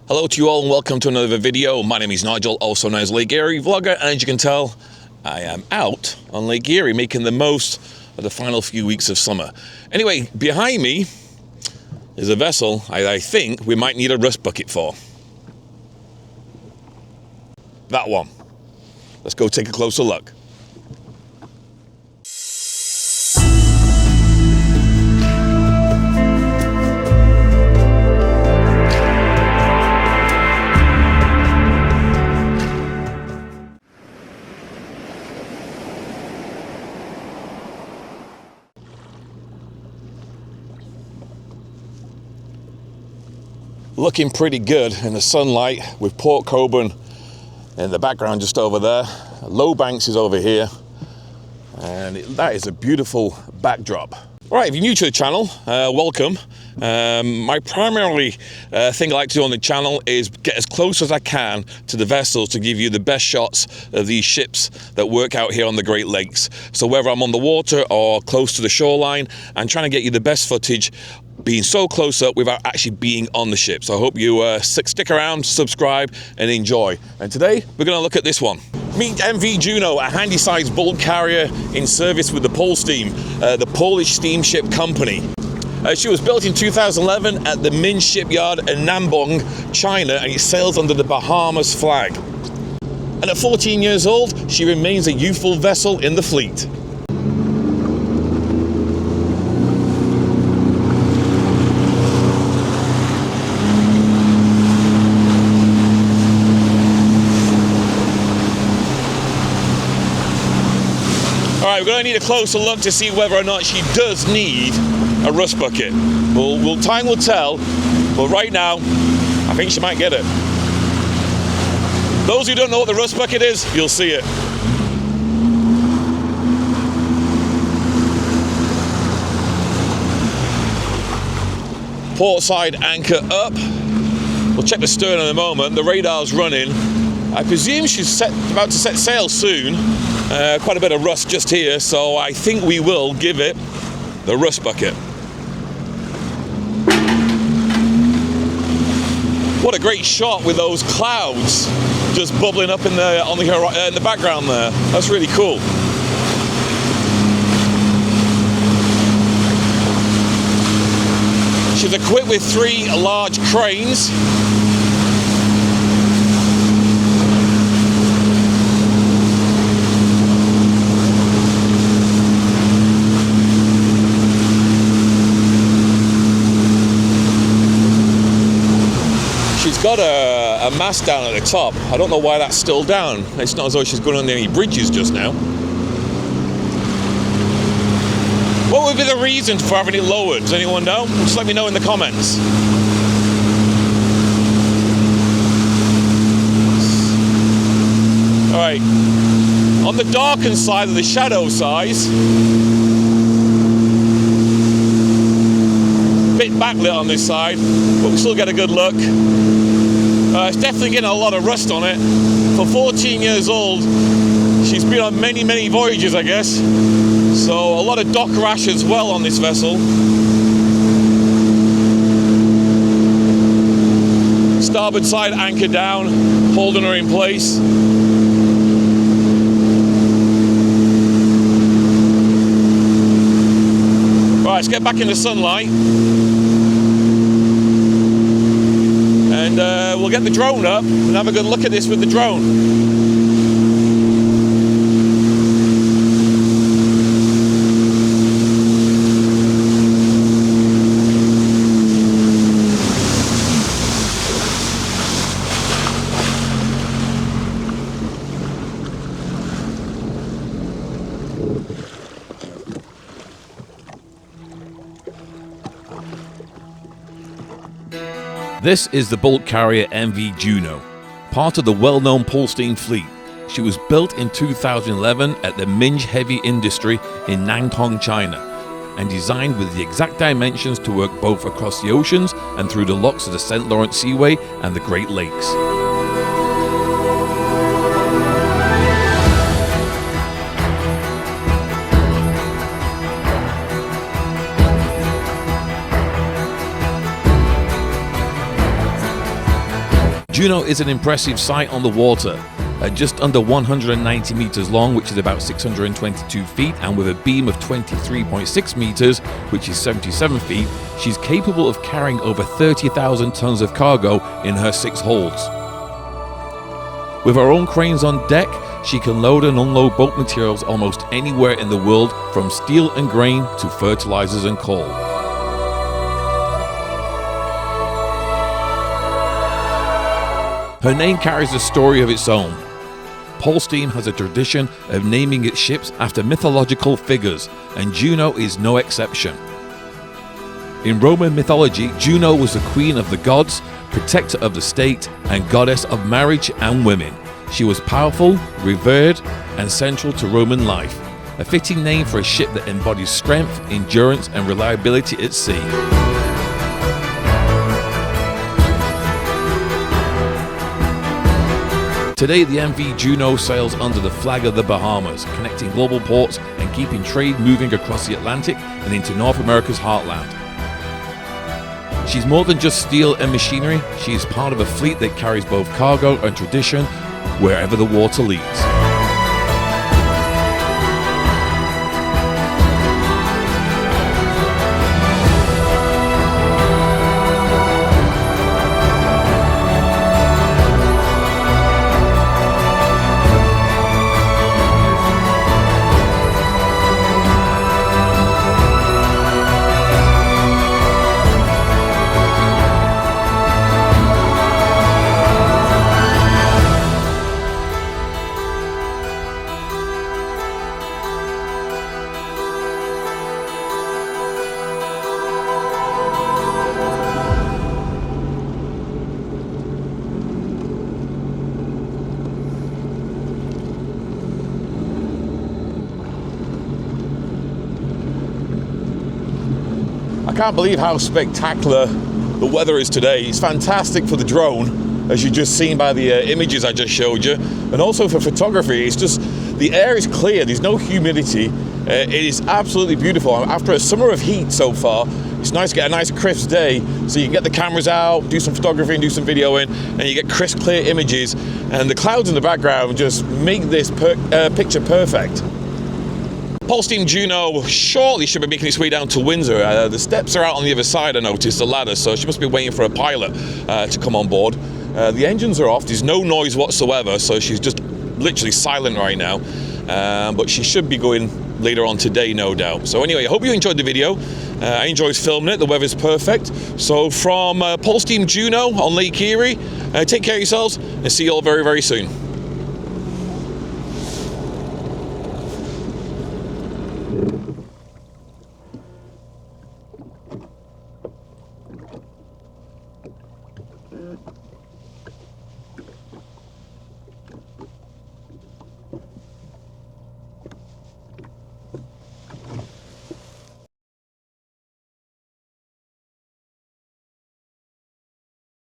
Hello to you all and welcome to another video. My name is Nigel, also known as Lake Erie vlogger, and as you can tell, I am out on Lake Erie making the most of the final few weeks of summer. Anyway, behind me is a vessel I think we might need a rust bucket for. That one. Let's go take a closer look. Looking pretty good in the sunlight with Port Coburn in the background just over there. Low Banks is over here, and that is a beautiful backdrop. All right, if you're new to the channel, welcome. My primary thing I like to do on the channel is get as close as I can to the vessels to give you the best shots of these ships that work out here on the Great Lakes. So whether I'm on the water or close to the shoreline, I'm trying to get you the best footage being so close up without actually being on the ship. So I hope you stick around, subscribe and enjoy. And today we're going to look at this one. Meet MV Juno, a handy-sized bulk carrier in service with the Polsteam, the Polish steamship company. She was built in 2011 at the Min shipyard in Nambong, China, and it sails under the Bahamas flag. And at 14 years old, she remains a youthful vessel in the fleet. All right, we're going to need a closer look to see whether or not she does need a rust bucket. Time will tell, but right now, I think she might get it. Those who don't know what the rust bucket is, you'll see it. Port side anchor up. We'll check the stern in a moment. The radar's running. I presume she's about to set sail soon. Quite a bit of rust just here, so I think we will give it the rust bucket. What a great shot with those clouds just bubbling up in the background there. That's really cool. She's equipped with 3 large cranes. She's got a mast down at the top. I don't know why that's still down. It's not as though she's going on any bridges just now. What would be the reason for having it lowered? Does anyone know? Just let me know in the comments. Alright, on the darkened side of the shadow size, bit backlit on this side, but we still get a good look. It's definitely getting a lot of rust on it. For 14 years old, she's been on many voyages, I guess. So a lot of dock rash as well on this vessel. Starboard side anchor down, holding her in place. Right, let's get back in the sunlight. And we'll get the drone up and have a good look at this with the drone. This is the bulk carrier MV Juno, part of the well-known Polsteam fleet. She was built in 2011 at the Minj Heavy Industry in Nantong, China, and designed with the exact dimensions to work both across the oceans and through the locks of the St. Lawrence Seaway and the Great Lakes. Juno is an impressive sight on the water. At just under 190 meters long, which is about 622 feet, and with a beam of 23.6 meters, which is 77 feet, she's capable of carrying over 30,000 tons of cargo in her 6 holds. With her own cranes on deck, she can load and unload boat materials almost anywhere in the world, from steel and grain to fertilizers and coal. Her name carries a story of its own. Polsteam has a tradition of naming its ships after mythological figures, and Juno is no exception. In Roman mythology, Juno was the queen of the gods, protector of the state, and goddess of marriage and women. She was powerful, revered, and central to Roman life, a fitting name for a ship that embodies strength, endurance, and reliability at sea. Today, the MV Juno sails under the flag of the Bahamas, connecting global ports and keeping trade moving across the Atlantic and into North America's heartland. She's more than just steel and machinery. She is part of a fleet that carries both cargo and tradition wherever the water leads. I can't believe how spectacular the weather is today. It's fantastic for the drone, as you've just seen by the images I just showed you, and also for photography. It's just, the air is clear, there's no humidity. It is absolutely beautiful. After a summer of heat so far, it's nice to get a nice crisp day, so you can get the cameras out, do some photography and do some videoing, and you get crisp, clear images, and the clouds in the background just make this picture perfect. Polsteam Juno shortly should be making its way down to Windsor. The steps are out on the other side, I noticed, the ladder, so she must be waiting for a pilot to come on board. The engines are off, there's no noise whatsoever, so she's just literally silent right now. But she should be going later on today, no doubt. So anyway, I hope you enjoyed the video. I enjoyed filming it, the weather's perfect. So from Polsteam Juno on Lake Erie, take care of yourselves and see you all very, very soon.